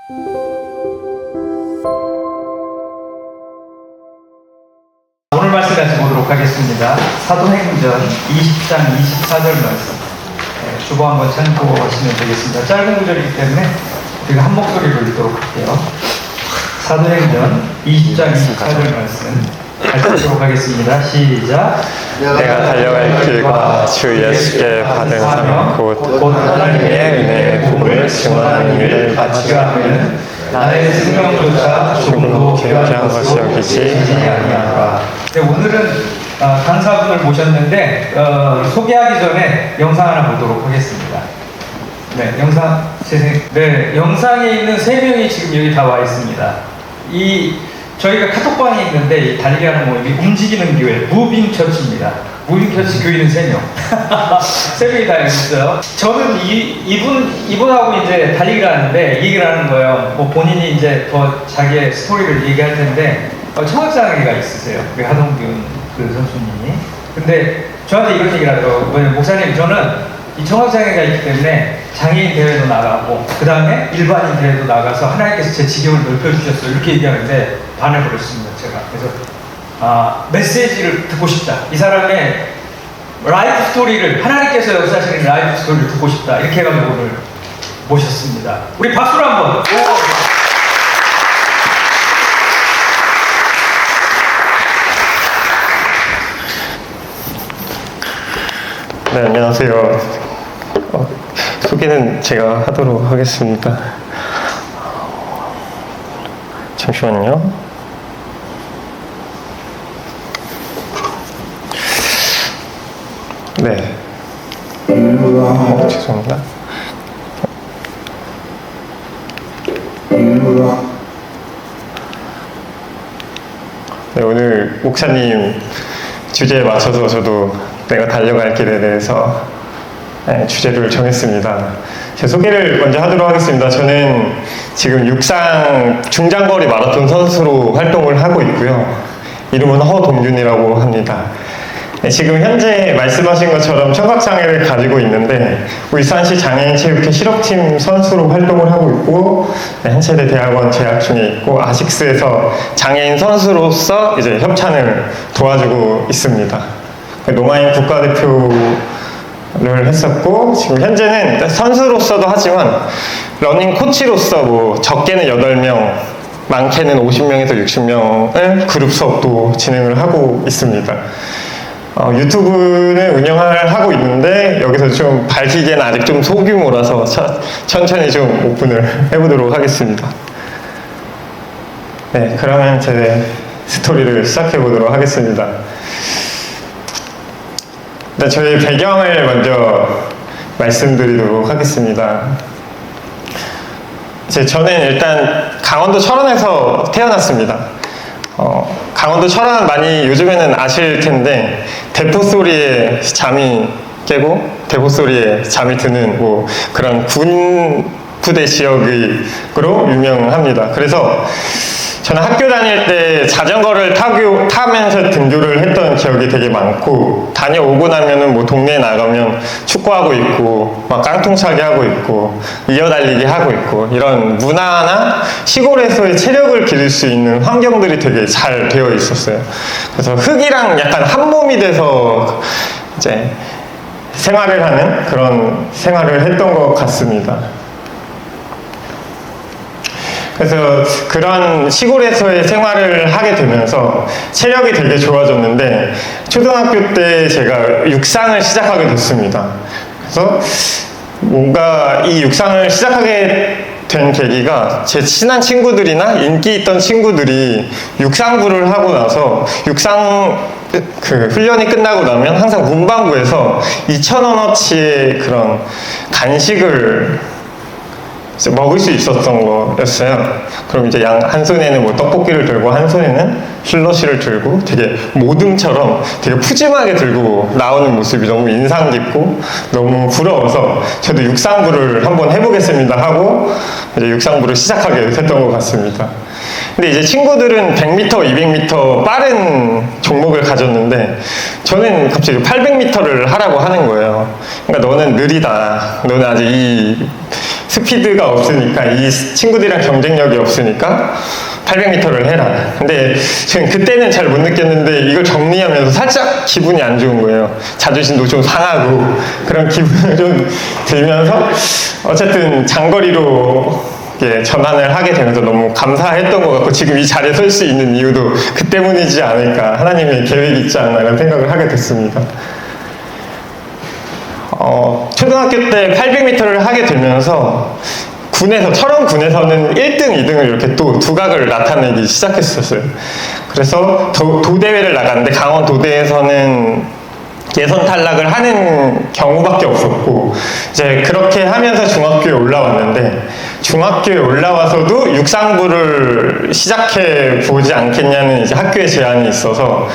오늘 말씀 같이 보도록 하겠습니다. 사도행전 20장 24절 말씀. 주보 한번 참고 하시면 되겠습니다. 짧은 구절이기 때문에 우리가 한 목소리로 읽도록 할게요. 사도행전 20장 24절 말씀 읽도록 하겠습니다. 시작. 내가 달려갈 길과 주 예수께 받은 사명 곧 하나님의 은혜의 복음을 증언하는 일을 마치려 하면 나의 생명조차 조금도 귀한 것이 여기지 아니하노라. 오늘은 강사분을 모셨는데 소개하기 전에 영상 하나 보도록 하겠습니다. 네, 영상에 있는 세 명이 지금 여기 다 와 있습니다. 저희가 카톡방에 있는데 이 달리기하는 모임이 움직이는 교회, 무빙 처치입니다. 무빙 처치 교인은 3명. 3명이 다 여기 있어요. 저는 이분하고 이제 달리기를 하는데 이 얘기를 하는 거예요. 뭐 본인이 이제 더 자기의 스토리를 얘기할 텐데 청각장애가 있으세요. 우리 하동균 그 선수님이. 근데 저한테 이런 얘기를 하더라고요. 목사님, 저는 이 청각장애가 있기 때문에 장애인 대회도 나가고 그 다음에 일반인 대회도 나가서 하나님께서 제 지경을 넓혀주셨어요. 이렇게 얘기하는데 반해버렸습니다. 제가. 그래서 메시지를 듣고 싶다. 이 사람의 라이프 스토리를, 하나님께서 역사하시는 라이프 스토리를 듣고 싶다. 이렇게 해가지고 오늘 모셨습니다. 우리 박수로 한번. 네, 안녕하세요. 소개는 제가 하도록 하겠습니다. 잠시만요. 네. 죄송합니다. 네, 오늘 목사님 주제에 맞춰서 저도 내가 달려갈 길에 대해서 주제를 정했습니다. 제 소개를 먼저 하도록 하겠습니다. 저는 지금 육상 중장거리 마라톤 선수로 활동을 하고 있고요. 이름은 허동준이라고 합니다. 지금 현재 말씀하신 것처럼 청각장애를 가지고 있는데 울산시 장애인체육회 실업팀 선수로 활동을 하고 있고 한체대 대학원 재학 중에 있고 아식스에서 장애인 선수로서 이제 협찬을 도와주고 있습니다. 노마인 국가대표를 했었고 지금 현재는 선수로서도 하지만 러닝 코치로서 뭐 적게는 8명, 많게는 50명에서 60명을 그룹 수업도 진행을 하고 있습니다. 유튜브는 운영을 하고 있는데 여기서 좀 밝히기에는 아직 좀 소규모라서 천천히 좀 오픈을 해보도록 하겠습니다. 네, 그러면 제 스토리를 시작해 보도록 하겠습니다. 네, 저희 배경을 먼저 말씀드리도록 하겠습니다. 저는 일단 강원도 철원에서 태어났습니다. 강원도 철원 많이 요즘에는 아실 텐데 대포 소리에 잠이 깨고 대포 소리에 잠이 드는 뭐 그런 군 부대 지역으로 유명합니다. 그래서 저는 학교 다닐 때 자전거를 타면서 등교를 했던 기억이 되게 많고 다녀오고 나면은 뭐 동네에 나가면 축구하고 있고 막 깡통차기 하고 있고 이어달리기 하고 있고 이런 문화나 시골에서의 체력을 기를 수 있는 환경들이 되게 잘 되어 있었어요. 그래서 흙이랑 약간 한 몸이 돼서 이제 생활을 하는 그런 생활을 했던 것 같습니다. 그래서 그런 시골에서의 생활을 하게 되면서 체력이 되게 좋아졌는데 초등학교 때 제가 육상을 시작하게 됐습니다. 그래서 뭔가 이 육상을 시작하게 된 계기가 제 친한 친구들이나 인기 있던 친구들이 육상부를 하고 나서 육상 훈련이 끝나고 나면 항상 문방구에서 2,000원어치의 그런 간식을 먹을 수 있었던 거였어요. 그럼 이제 한 손에는 뭐 떡볶이를 들고 한 손에는 슬러시를 들고 되게 모듬처럼 되게 푸짐하게 들고 나오는 모습이 너무 인상 깊고 너무 부러워서 저도 육상부를 한번 해보겠습니다 하고 이제 육상부를 시작하게 됐던 것 같습니다. 근데 이제 친구들은 100m, 200m 빠른 종목을 가졌는데 저는 갑자기 800m를 하라고 하는 거예요. 그러니까 너는 느리다. 너는 아직 이 스피드가 없으니까, 이 친구들이랑 경쟁력이 없으니까 800m를 해라. 근데 저는 그때는 잘 못 느꼈는데 이걸 정리하면서 살짝 기분이 안 좋은 거예요. 자존심도 좀 상하고 그런 기분이 좀 들면서 어쨌든 장거리로 전환을 하게 되면서 너무 감사했던 것 같고, 지금 이 자리에 설 수 있는 이유도 그 때문이지 않을까, 하나님의 계획이 있지 않나 이런 생각을 하게 됐습니다. 초등학교 때 800m를 하게 되면서 철원 군에서는 1등, 2등을 이렇게 또 두각을 나타내기 시작했었어요. 그래서 도대회를 나갔는데 강원 도대에서는 예선 탈락을 하는 경우밖에 없었고, 이제 그렇게 하면서 중학교에 올라왔는데, 중학교에 올라와서도 육상부를 시작해 보지 않겠냐는 이제 학교의 제안이 있어서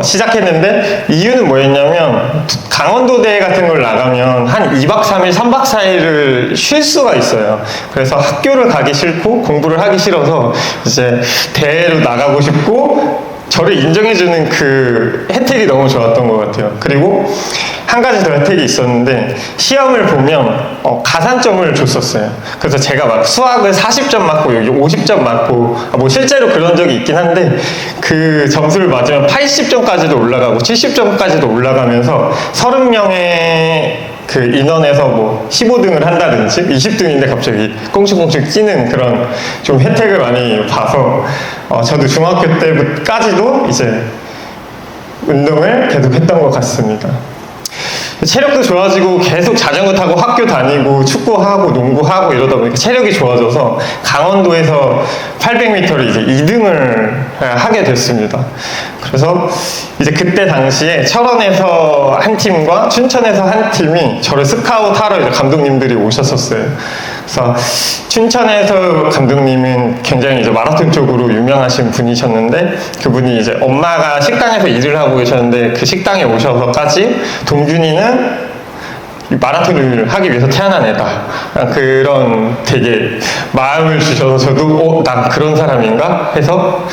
시작했는데, 이유는 뭐였냐면 강원도대회 같은 걸 나가면 한 2박 3일, 3박 4일을 쉴 수가 있어요. 그래서 학교를 가기 싫고 공부를 하기 싫어서 이제 대회로 나가고 싶고, 저를 인정해주는 그 혜택이 너무 좋았던 것 같아요. 그리고 한 가지 더 혜택이 있었는데, 시험을 보면 가산점을 줬었어요. 그래서 제가 막 수학을 40점 맞고 여기 50점 맞고, 뭐 실제로 그런 적이 있긴 한데, 그 점수를 맞으면 80점까지도 올라가고 70점까지도 올라가면서 30명의 그 인원에서 뭐 15등을 한다든지 20등인데 갑자기 꽁충꽁충 뛰는 그런 좀 혜택을 많이 봐서 저도 중학교 때까지도 이제 운동을 계속 했던 것 같습니다. 체력도 좋아지고 계속 자전거 타고 학교 다니고 축구하고 농구하고 이러다 보니까 체력이 좋아져서 강원도에서 800m를 이제 2등을 하게 됐습니다. 그래서 이제 그때 당시에 철원에서 한 팀과 춘천에서 한 팀이 저를 스카우트하러 이제 감독님들이 오셨었어요. 그래서 춘천에서 감독님은 굉장히 이제 마라톤 쪽으로 유명하신 분이셨는데, 그분이 이제 엄마가 식당에서 일을 하고 계셨는데 그 식당에 오셔서까지 동준이는 마라톤을 하기 위해서 태어난 애다, 그런 되게 마음을 주셔서 저도 난 그런 사람인가 해서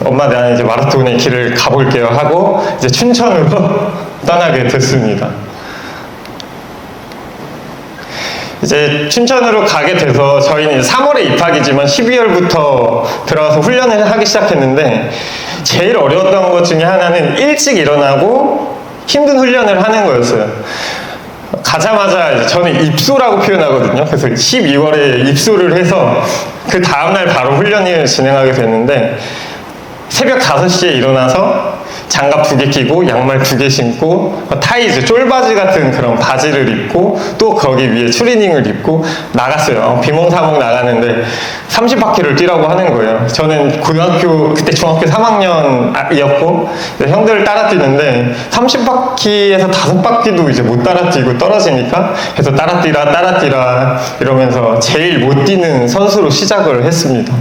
엄마 나는 이제 마라톤의 길을 가볼게요 하고 이제 춘천으로 떠나게 됐습니다. 이제 춘천으로 가게 돼서 저희는 3월에 입학이지만 12월부터 들어가서 훈련을 하기 시작했는데, 제일 어려웠던 것 중에 하나는 일찍 일어나고 힘든 훈련을 하는 거였어요. 가자마자 이제 저는 입소라고 표현하거든요. 그래서 12월에 입소를 해서 그 다음날 바로 훈련을 진행하게 됐는데, 새벽 5시에 일어나서 장갑 2개 끼고 양말 2개 신고 타이즈, 쫄바지 같은 그런 바지를 입고 또 거기 위에 추리닝을 입고 나갔어요. 비몽사몽 나가는데 30바퀴를 뛰라고 하는 거예요. 저는 그때 중학교 3학년이었고 형들을 따라 뛰는데 30바퀴에서 5바퀴도 이제 못 따라 뛰고 떨어지니까, 그래서 따라 뛰라 이러면서 제일 못 뛰는 선수로 시작을 했습니다.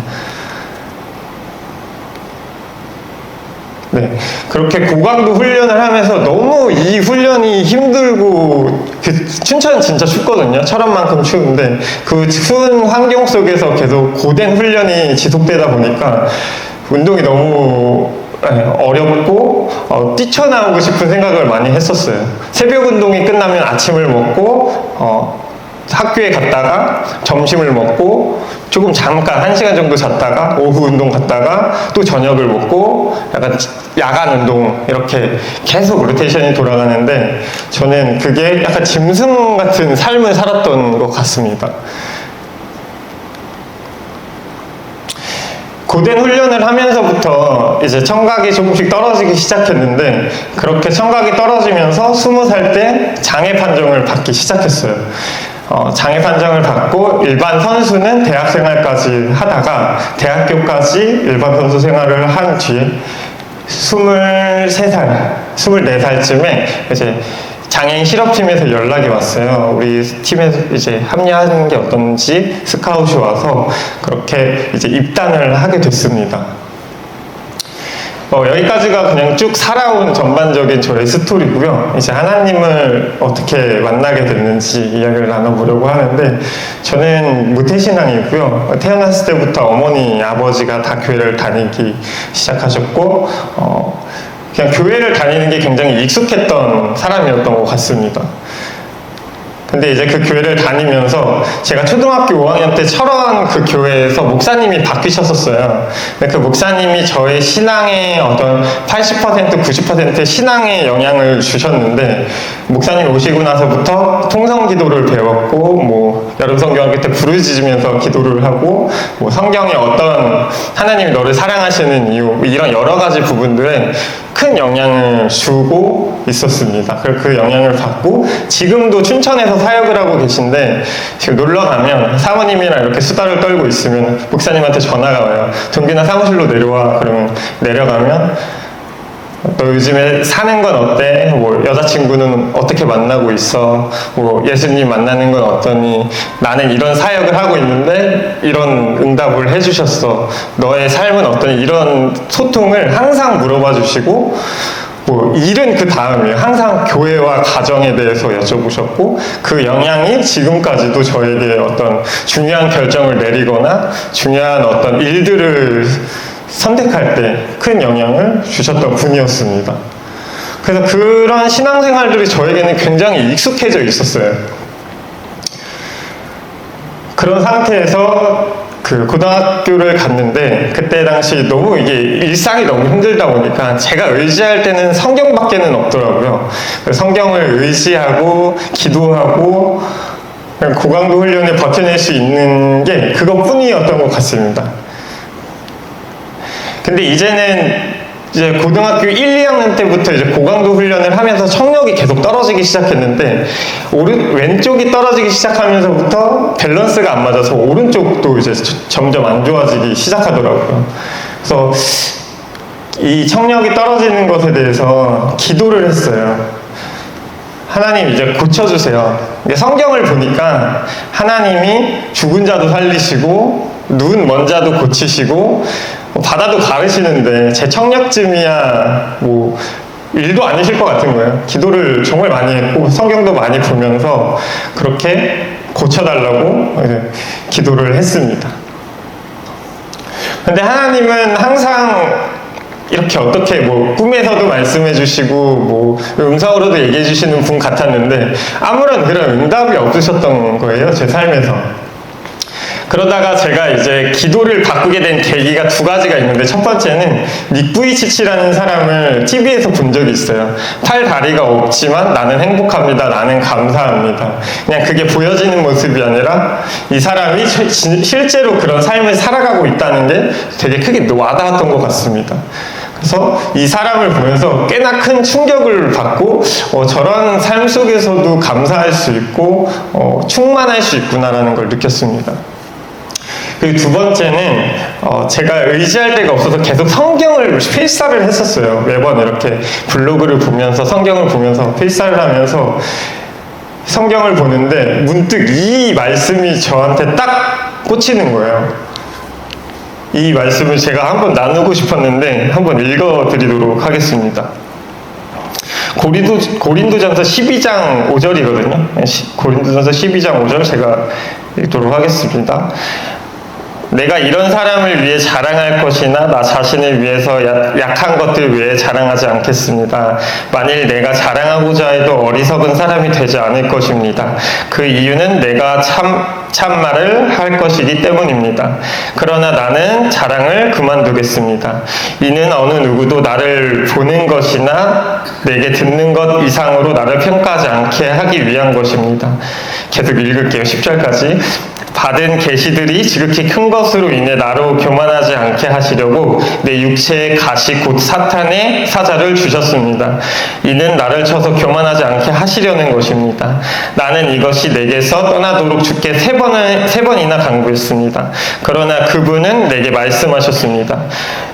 네, 그렇게 고강도 훈련을 하면서 너무 이 훈련이 힘들고, 춘천은 진짜 춥거든요. 철원만큼 추운데 그 추운 환경 속에서 계속 고된 훈련이 지속되다 보니까 운동이 너무 어렵고 뛰쳐나오고 싶은 생각을 많이 했었어요. 새벽 운동이 끝나면 아침을 먹고 학교에 갔다가 점심을 먹고 조금 잠깐 1시간 정도 잤다가 오후 운동 갔다가 또 저녁을 먹고 약간 야간 운동, 이렇게 계속 로테이션이 돌아가는데 저는 그게 약간 짐승 같은 삶을 살았던 것 같습니다. 고된 훈련을 하면서부터 이제 청각이 조금씩 떨어지기 시작했는데, 그렇게 청각이 떨어지면서 20살 때 장애 판정을 받기 시작했어요. 장애 판정을 받고 일반 선수는 대학 생활까지 하다가 대학교까지 일반 선수 생활을 한 뒤에 23살, 24살쯤에 이제 장애인 실업팀에서 연락이 왔어요. 우리 팀에 이제 합류하는 게 어떤지 스카웃이 와서 그렇게 이제 입단을 하게 됐습니다. 여기까지가 그냥 쭉 살아온 전반적인 저의 스토리고요. 이제 하나님을 어떻게 만나게 됐는지 이야기를 나눠보려고 하는데, 저는 모태신앙이고요. 태어났을 때부터 어머니, 아버지가 다 교회를 다니기 시작하셨고, 그냥 교회를 다니는 게 굉장히 익숙했던 사람이었던 것 같습니다. 근데 이제 그 교회를 다니면서 제가 초등학교 5학년 때 철원 그 교회에서 목사님이 바뀌셨었어요. 근데 그 목사님이 저의 신앙의 어떤 80% 90% 신앙에 영향을 주셨는데, 목사님이 오시고 나서부터 통성 기도를 배웠고, 뭐 여름 성경학교 때 부르짖으면서 기도를 하고, 뭐 성경에 어떤 하나님이 너를 사랑하시는 이유, 이런 여러 가지 부분들에 큰 영향을 주고 있었습니다. 그 영향을 받고 지금도 춘천에서 사역을 하고 계신데, 지금 놀러 가면 사모님이랑 이렇게 수다를 떨고 있으면 목사님한테 전화가 와요. 동기나 사무실로 내려와. 그러면 내려가면 너 요즘에 사는 건 어때? 뭐 여자친구는 어떻게 만나고 있어? 뭐 예수님 만나는 건 어떠니? 나는 이런 사역을 하고 있는데 이런 응답을 해주셨어. 너의 삶은 어떠니? 이런 소통을 항상 물어봐 주시고, 뭐 일은 그 다음이에요. 항상 교회와 가정에 대해서 여쭤보셨고, 그 영향이 지금까지도 저에게 어떤 중요한 결정을 내리거나 중요한 어떤 일들을 선택할 때 큰 영향을 주셨던 분이었습니다. 그래서 그런 신앙생활들이 저에게는 굉장히 익숙해져 있었어요. 그런 상태에서 그 고등학교를 갔는데, 그때 당시 너무 이게 일상이 너무 힘들다 보니까 제가 의지할 때는 성경밖에는 없더라고요. 성경을 의지하고 기도하고 고강도 훈련을 버텨낼 수 있는 게 그것뿐이었던 것 같습니다. 근데 이제는 이제 고등학교 1, 2학년 때부터 이제 고강도 훈련을 하면서 청력이 계속 떨어지기 시작했는데, 왼쪽이 떨어지기 시작하면서부터 밸런스가 안 맞아서 오른쪽도 이제 점점 안 좋아지기 시작하더라고요. 그래서 이 청력이 떨어지는 것에 대해서 기도를 했어요. 하나님 이제 고쳐주세요. 성경을 보니까 하나님이 죽은 자도 살리시고 눈 먼 자도 고치시고 바다도 가르시는데 제 청력쯤이야 뭐 일도 아니실 것 같은 거예요. 기도를 정말 많이 했고 성경도 많이 보면서 그렇게 고쳐달라고 기도를 했습니다. 근데 하나님은 항상 이렇게 어떻게 뭐 꿈에서도 말씀해 주시고 뭐 음성으로도 얘기해 주시는 분 같았는데 아무런 그런 응답이 없으셨던 거예요, 제 삶에서. 그러다가 제가 이제 기도를 바꾸게 된 계기가 두 가지가 있는데, 첫 번째는 닉 부이치치라는 사람을 TV에서 본 적이 있어요. 팔 다리가 없지만 나는 행복합니다, 나는 감사합니다. 그냥 그게 보여지는 모습이 아니라 이 사람이 실제로 그런 삶을 살아가고 있다는 게 되게 크게 와닿았던 것 같습니다. 그래서 이 사람을 보면서 꽤나 큰 충격을 받고 저런 삶 속에서도 감사할 수 있고 충만할 수 있구나라는 걸 느꼈습니다. 그리고 두 번째는 제가 의지할 데가 없어서 계속 성경을 필사를 했었어요. 매번 이렇게 블로그를 보면서 성경을 보면서 필사를 하면서 성경을 보는데 문득 이 말씀이 저한테 딱 꽂히는 거예요. 이 말씀을 제가 한번 나누고 싶었는데 한번 읽어드리도록 하겠습니다. 고린도전서 12장 5절이거든요. 고린도전서 12장 5절 제가 읽도록 하겠습니다. 내가 이런 사람을 위해 자랑할 것이나 나 자신을 위해서 약한 것들 외에 자랑하지 않겠습니다. 만일 내가 자랑하고자 해도 어리석은 사람이 되지 않을 것입니다. 그 이유는 내가 참말을 할 것이기 때문입니다. 그러나 나는 자랑을 그만두겠습니다. 이는 어느 누구도 나를 보는 것이나 내게 듣는 것 이상으로 나를 평가하지 않게 하기 위한 것입니다. 계속 읽을게요. 10절까지. 받은 계시들이 지극히 큰 것으로 인해 나로 교만하지 않게 하시려고 내 육체의 가시 곧 사탄의 사자를 주셨습니다. 이는 나를 쳐서 교만하지 않게 하시려는 것입니다. 나는 이것이 내게서 떠나도록 주께 세 번이나 강구했습니다. 그러나 그분은 내게 말씀하셨습니다.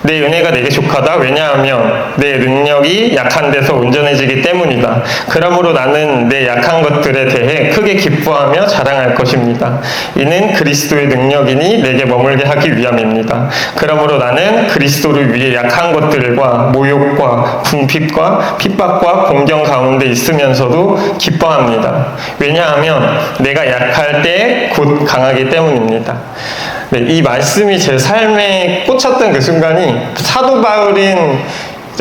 내 은혜가 내게 족하다. 왜냐하면 내 능력이 약한 데서 온전해지기 때문이다. 그러므로 나는 내 약한 것들에 대해 크게 기뻐하며 자랑할 것입니다. 이는 그리스도의 능력이니 내게 머물게 하기 위함입니다. 그러므로 나는 그리스도를 위해 약한 것들과 모욕과 궁핍과 핍박과 공경 가운데 있으면서도 기뻐합니다. 왜냐하면 내가 약할 때 곧 강하기 때문입니다. 네, 이 말씀이 제 삶에 꽂혔던 그 순간이 사도 바울인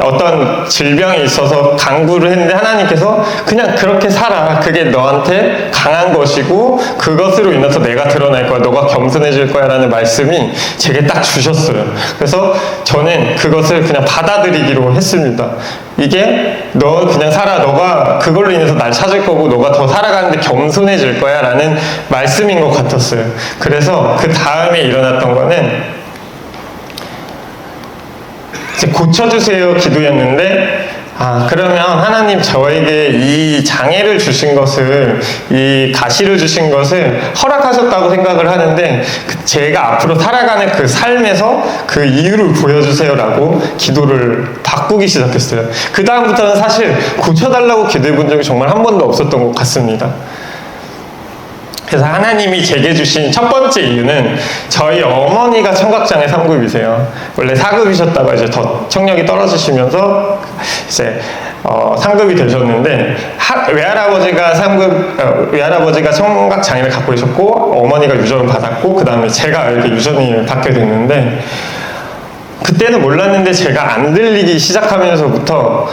어떤 질병이 있어서 강구를 했는데 하나님께서 그냥 그렇게 살아. 그게 너한테 강한 것이고 그것으로 인해서 내가 드러날 거야. 너가 겸손해질 거야 라는 말씀이 제게 딱 주셨어요. 그래서 저는 그것을 그냥 받아들이기로 했습니다. 이게 너 그냥 살아. 너가 그걸로 인해서 날 찾을 거고 너가 더 살아가는데 겸손해질 거야 라는 말씀인 것 같았어요. 그래서 그 다음에 일어났던 거는 이제 고쳐주세요 기도였는데, 그러면 하나님 저에게 이 장애를 주신 것을, 이 가시를 주신 것을 허락하셨다고 생각을 하는데, 제가 앞으로 살아가는 그 삶에서 그 이유를 보여주세요라고 기도를 바꾸기 시작했어요. 그 다음부터는 사실 고쳐달라고 기도해 본 적이 정말 한 번도 없었던 것 같습니다. 그래서 하나님이 제게 주신 첫 번째 이유는 저희 어머니가 청각장애 3급이세요. 원래 4급이셨다가 이제 더 청력이 떨어지시면서 이제 3급이 되셨는데, 외할아버지가 청각장애를 갖고 계셨고 어머니가 유전을 받았고 그 다음에 제가 이렇게 유전을 받게 됐는데, 그때는 몰랐는데 제가 안 들리기 시작하면서부터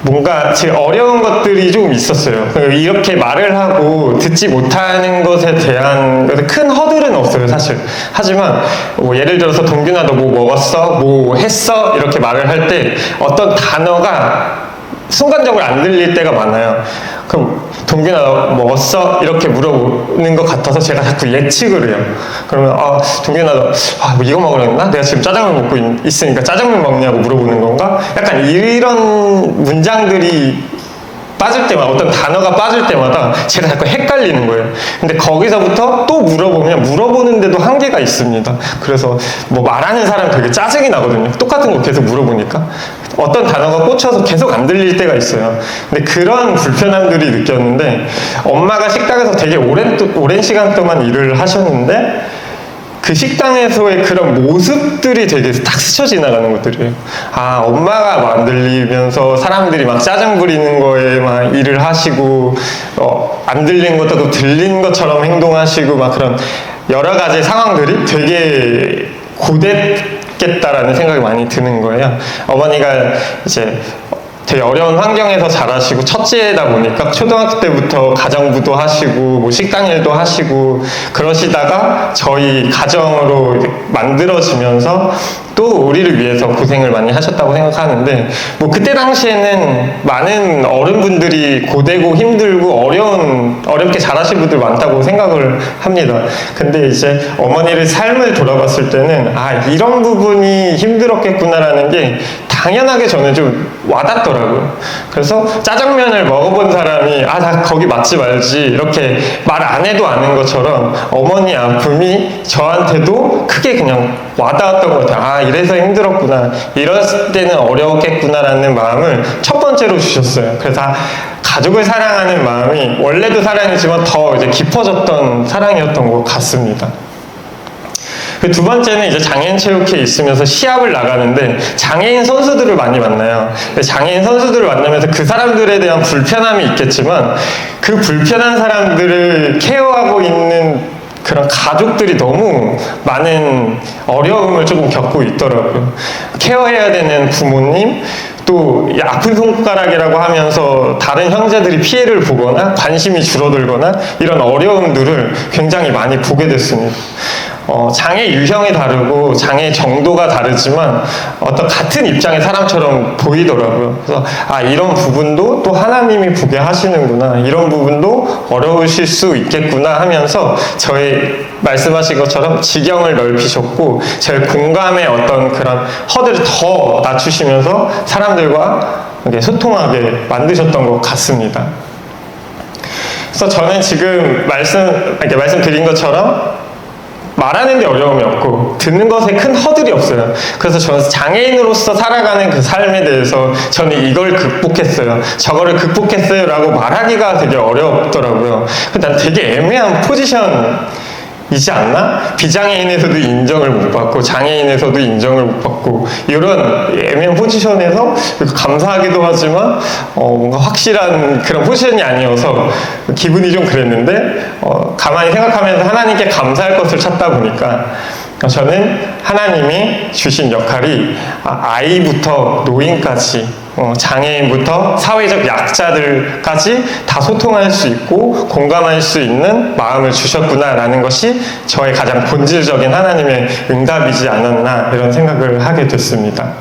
뭔가 제 어려운 것들이 좀 있었어요. 이렇게 말을 하고 듣지 못하는 것에 대한 큰 허들은 없어요, 사실. 하지만 뭐 예를 들어서 동균아 너 뭐 먹었어? 뭐 했어? 이렇게 말을 할 때 어떤 단어가 순간적으로 안 들릴 때가 많아요. 그럼 동균아 너 먹었어? 이렇게 물어보는 것 같아서 제가 자꾸 예측을 해요. 그러면 동균아 너 뭐 이거 먹으려 했나? 내가 지금 짜장면 먹고 있으니까 짜장면 먹냐고 물어보는 건가? 약간 이런 문장들이 빠질 때마다, 어떤 단어가 빠질 때마다 제가 자꾸 헷갈리는 거예요. 근데 거기서부터 또 물어보는데도 한계가 있습니다. 그래서 뭐 말하는 사람 되게 짜증이 나거든요. 똑같은 거 계속 물어보니까. 어떤 단어가 꽂혀서 계속 안 들릴 때가 있어요. 근데 그런 불편함들이 느꼈는데, 엄마가 식당에서 되게 오랜 시간 동안 일을 하셨는데, 그 식당에서의 그런 모습들이 되게 딱 스쳐 지나가는 것들이에요. 엄마가 막 들리면서 사람들이 막 짜증 부리는 거에 막 일을 하시고, 안 들리는 것도 들린 것처럼 행동하시고, 막 그런 여러 가지 상황들이 되게 고됐겠다라는 생각이 많이 드는 거예요. 어머니가 이제 되게 어려운 환경에서 자라시고 첫째다 보니까 초등학교 때부터 가정부도 하시고 뭐 식당 일도 하시고 그러시다가 저희 가정으로 만들어지면서 또 우리를 위해서 고생을 많이 하셨다고 생각하는데, 뭐 그때 당시에는 많은 어른분들이 고되고 힘들고 어렵게 자라신 분들 많다고 생각을 합니다. 근데 이제 어머니를 삶을 돌아봤을 때는 이런 부분이 힘들었겠구나라는 게 당연하게 저는 좀 와닿더라고요. 그래서 짜장면을 먹어본 사람이 나 거기 맞지 말지 이렇게 말 안 해도 아는 것처럼 어머니 아픔이 저한테도 크게 그냥 와닿았던 것 같아요. 이래서 힘들었구나, 이럴 때는 어려웠겠구나라는 마음을 첫 번째로 주셨어요. 그래서 가족을 사랑하는 마음이 원래도 사랑이지만 더 이제 깊어졌던 사랑이었던 것 같습니다. 그 두 번째는 이제 장애인 체육회에 있으면서 시합을 나가는데 장애인 선수들을 많이 만나요. 장애인 선수들을 만나면서 그 사람들에 대한 불편함이 있겠지만 그 불편한 사람들을 케어하고 있는 그런 가족들이 너무 많은 어려움을 조금 겪고 있더라고요. 케어해야 되는 부모님, 또 아픈 손가락이라고 하면서 다른 형제들이 피해를 보거나 관심이 줄어들거나 이런 어려움들을 굉장히 많이 보게 됐습니다. 장애 유형이 다르고 장애 정도가 다르지만 어떤 같은 입장의 사람처럼 보이더라고요. 그래서 이런 부분도 또 하나님이 보게 하시는구나, 이런 부분도 어려우실 수 있겠구나 하면서 저의 말씀하신 것처럼 지경을 넓히셨고 제 공감의 어떤 그런 허들을 더 낮추시면서 사람들과 소통하게 만드셨던 것 같습니다. 그래서 저는 지금 말씀드린 것처럼 말하는 데 어려움이 없고 듣는 것에 큰 허들이 없어요. 그래서 저는 장애인으로서 살아가는 그 삶에 대해서 저는 이걸 극복했어요, 저거를 극복했어요 라고 말하기가 되게 어렵더라고요. 난 되게 애매한 포지션이지 않나? 비장애인에서도 인정을 못 받고 장애인에서도 인정을 못 받고 이런 애매한 포지션에서 감사하기도 하지만 뭔가 확실한 그런 포지션이 아니어서 기분이 좀 그랬는데 가만히 생각하면서 하나님께 감사할 것을 찾다 보니까 저는 하나님이 주신 역할이 아이부터 노인까지 장애인부터 사회적 약자들까지 다 소통할 수 있고 공감할 수 있는 마음을 주셨구나라는 것이 저의 가장 본질적인 하나님의 응답이지 않았나 이런 생각을 하게 됐습니다.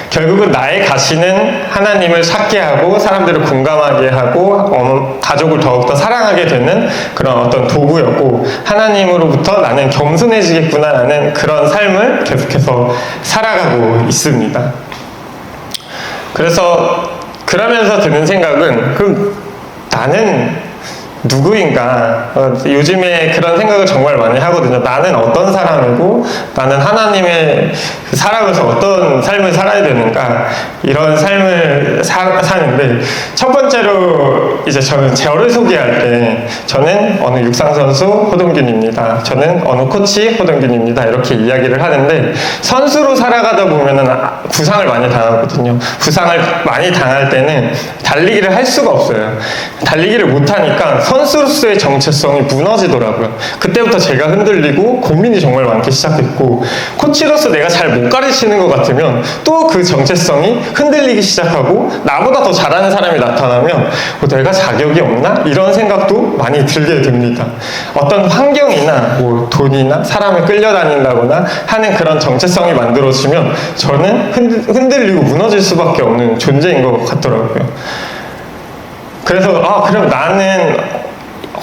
결국은 나의 가시는 하나님을 찾게 하고 사람들을 공감하게 하고 가족을 더욱더 사랑하게 되는 그런 어떤 도구였고 하나님으로부터 나는 겸손해지겠구나라는 그런 삶을 계속해서 살아가고 있습니다. 그래서 그러면서 드는 생각은 그럼 나는 누구인가? 요즘에 그런 생각을 정말 많이 하거든요. 나는 어떤 사람이고 나는 하나님의 살아가면서 어떤 삶을 살아야 되는가? 이런 삶을 사는데 첫 번째로 이제 저를 소개할 때 저는 어느 육상선수 호동균입니다. 저는 어느 코치 호동균입니다. 이렇게 이야기를 하는데 선수로 살아가다 보면은 부상을 많이 당하거든요. 부상을 많이 당할 때는 달리기를 할 수가 없어요. 달리기를 못하니까 선수로서의 정체성이 무너지더라고요. 그때부터 제가 흔들리고 고민이 정말 많기 시작했고 코치로서 내가 잘 못 가르치는 것 같으면 또 그 정체성이 흔들리기 시작하고 나보다 더 잘하는 사람이 나타나면 내가 자격이 없나? 이런 생각도 많이 들게 됩니다. 어떤 환경이나 돈이나 사람을 끌려다닌다거나 하는 그런 정체성이 만들어지면 저는 흔들리고 무너질 수밖에 없는 존재인 것 같더라고요. 그래서 그럼 나는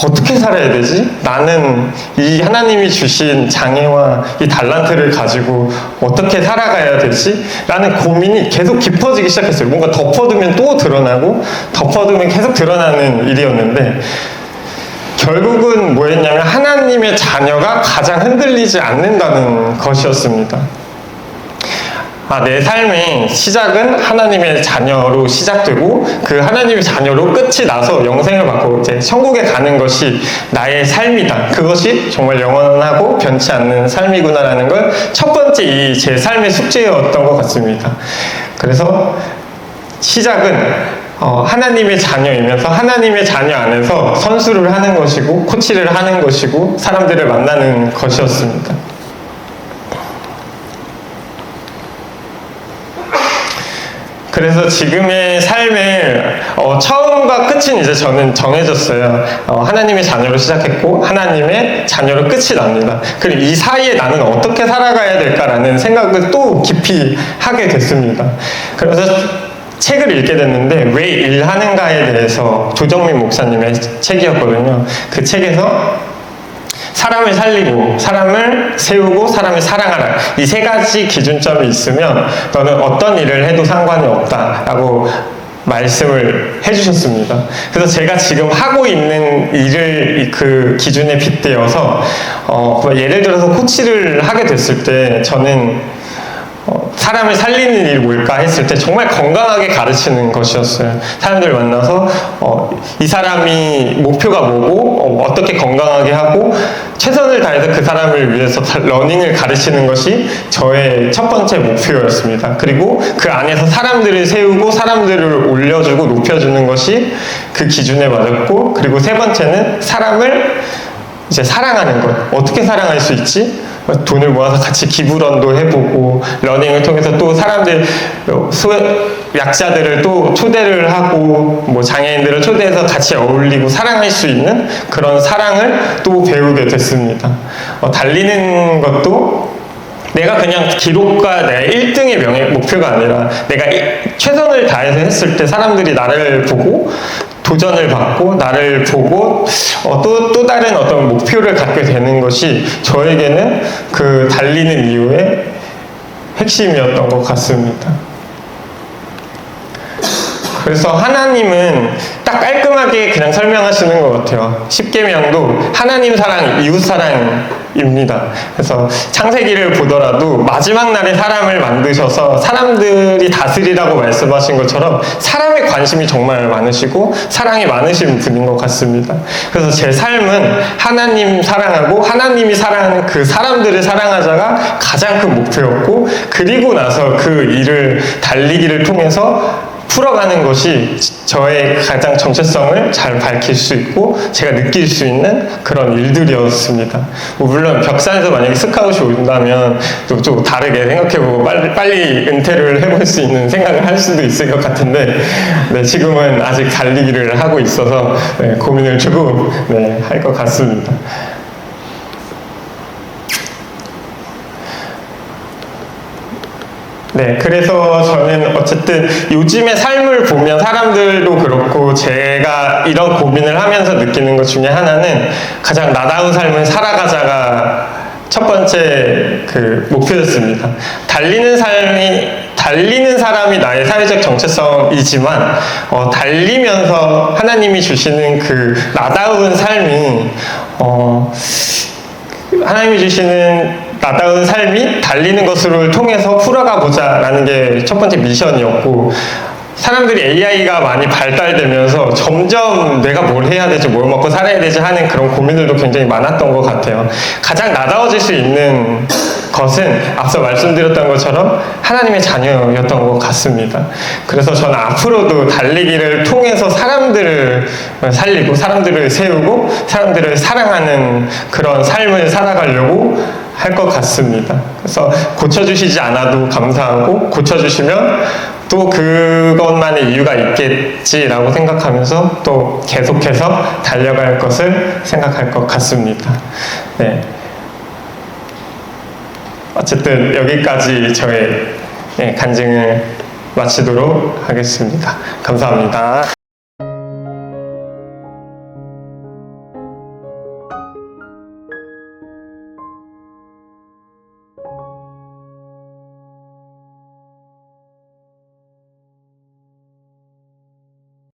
어떻게 살아야 되지? 나는 이 하나님이 주신 장애와 이 달란트를 가지고 어떻게 살아가야 되지? 라는 고민이 계속 깊어지기 시작했어요. 뭔가 덮어두면 또 드러나고 덮어두면 계속 드러나는 일이었는데 결국은 뭐였냐면 하나님의 자녀가 가장 흔들리지 않는다는 것이었습니다. 내 삶의 시작은 하나님의 자녀로 시작되고 그 하나님의 자녀로 끝이 나서 영생을 받고 이제 천국에 가는 것이 나의 삶이다. 그것이 정말 영원하고 변치 않는 삶이구나라는 걸 첫 번째 이 제 삶의 숙제였던 것 같습니다. 그래서 시작은 하나님의 자녀이면서 하나님의 자녀 안에서 선수를 하는 것이고 코치를 하는 것이고 사람들을 만나는 것이었습니다. 그래서 지금의 삶을 처음과 끝은 이제 저는 정해졌어요. 하나님의 자녀로 시작했고 하나님의 자녀로 끝이 납니다. 그럼 이 사이에 나는 어떻게 살아가야 될까라는 생각을 또 깊이 하게 됐습니다. 그래서 책을 읽게 됐는데 왜 일하는가에 대해서 조정민 목사님의 책이었거든요. 그 책에서 사람을 살리고 사람을 세우고 사람을 사랑하라 이 세 가지 기준점이 있으면 너는 어떤 일을 해도 상관이 없다라고 말씀을 해주셨습니다. 그래서 제가 지금 하고 있는 일을 그 기준에 빗대어서 예를 들어서 코치를 하게 됐을 때 저는 사람을 살리는 일이 뭘까 했을 때 정말 건강하게 가르치는 것이었어요. 사람들 만나서 이 사람이 목표가 뭐고 어떻게 건강하게 하고 최선을 다해서 그 사람을 위해서 러닝을 가르치는 것이 저의 첫 번째 목표였습니다. 그리고 그 안에서 사람들을 세우고 사람들을 올려주고 높여주는 것이 그 기준에 맞았고 그리고 세 번째는 사람을 이제 사랑하는 것. 어떻게 사랑할 수 있지? 돈을 모아서 같이 기부런도 해보고 러닝을 통해서 또 사람들 약자들을 또 초대를 하고 장애인들을 초대해서 같이 어울리고 사랑할 수 있는 그런 사랑을 또 배우게 됐습니다. 달리는 것도 내가 그냥 기록과 내 1등의 목표가 아니라 내가 최선을 다해서 했을 때 사람들이 나를 보고 도전을 받고 나를 보고 또 다른 어떤 목표를 갖게 되는 것이 저에게는 그 달리는 이유의 핵심이었던 것 같습니다. 그래서 하나님은 딱 깔끔하게 그냥 설명하시는 것 같아요. 십계명도 하나님 사랑, 이웃 사랑입니다. 그래서 창세기를 보더라도 마지막 날에 사람을 만드셔서 사람들이 다스리라고 말씀하신 것처럼 사람에 관심이 정말 많으시고 사랑이 많으신 분인 것 같습니다. 그래서 제 삶은 하나님 사랑하고 하나님이 사랑하는 그 사람들을 사랑하자가 가장 큰 목표였고 그리고 나서 그 일을 달리기를 통해서 풀어가는 것이 저의 가장 정체성을 잘 밝힐 수 있고 제가 느낄 수 있는 그런 일들이었습니다. 뭐 물론 벽산에서 만약에 스카웃이 온다면 또 좀 다르게 생각해보고 빨리 은퇴를 해볼 수 있는 생각을 할 수도 있을 것 같은데 네, 지금은 아직 달리기를 하고 있어서 네, 고민을 조금 네, 할 것 같습니다. 네, 그래서 저는 어쨌든 요즘의 삶을 보면 사람들도 그렇고 제가 이런 고민을 하면서 느끼는 것 중에 하나는 가장 나다운 삶을 살아가자가 첫 번째 그 목표였습니다. 달리는 사람이 나의 사회적 정체성이지만 달리면서 하나님이 주시는 그 나다운 삶이 하나님이 주시는 나다운 삶이 달리는 것을 통해서 풀어가 보자라는 게 첫 번째 미션이었고, 사람들이 AI가 많이 발달되면서 점점 내가 뭘 해야 되지, 뭘 먹고 살아야 되지 하는 그런 고민들도 굉장히 많았던 것 같아요. 가장 나다워질 수 있는 것은 앞서 말씀드렸던 것처럼 하나님의 자녀였던 것 같습니다. 그래서 저는 앞으로도 달리기를 통해서 사람들을 살리고 사람들을 세우고 사람들을 사랑하는 그런 삶을 살아가려고 할 것 같습니다. 그래서 고쳐주시지 않아도 감사하고 고쳐주시면 또 그것만의 이유가 있겠지라고 생각하면서 또 계속해서 달려갈 것을 생각할 것 같습니다. 네. 어쨌든 여기까지 저의 간증을 마치도록 하겠습니다. 감사합니다.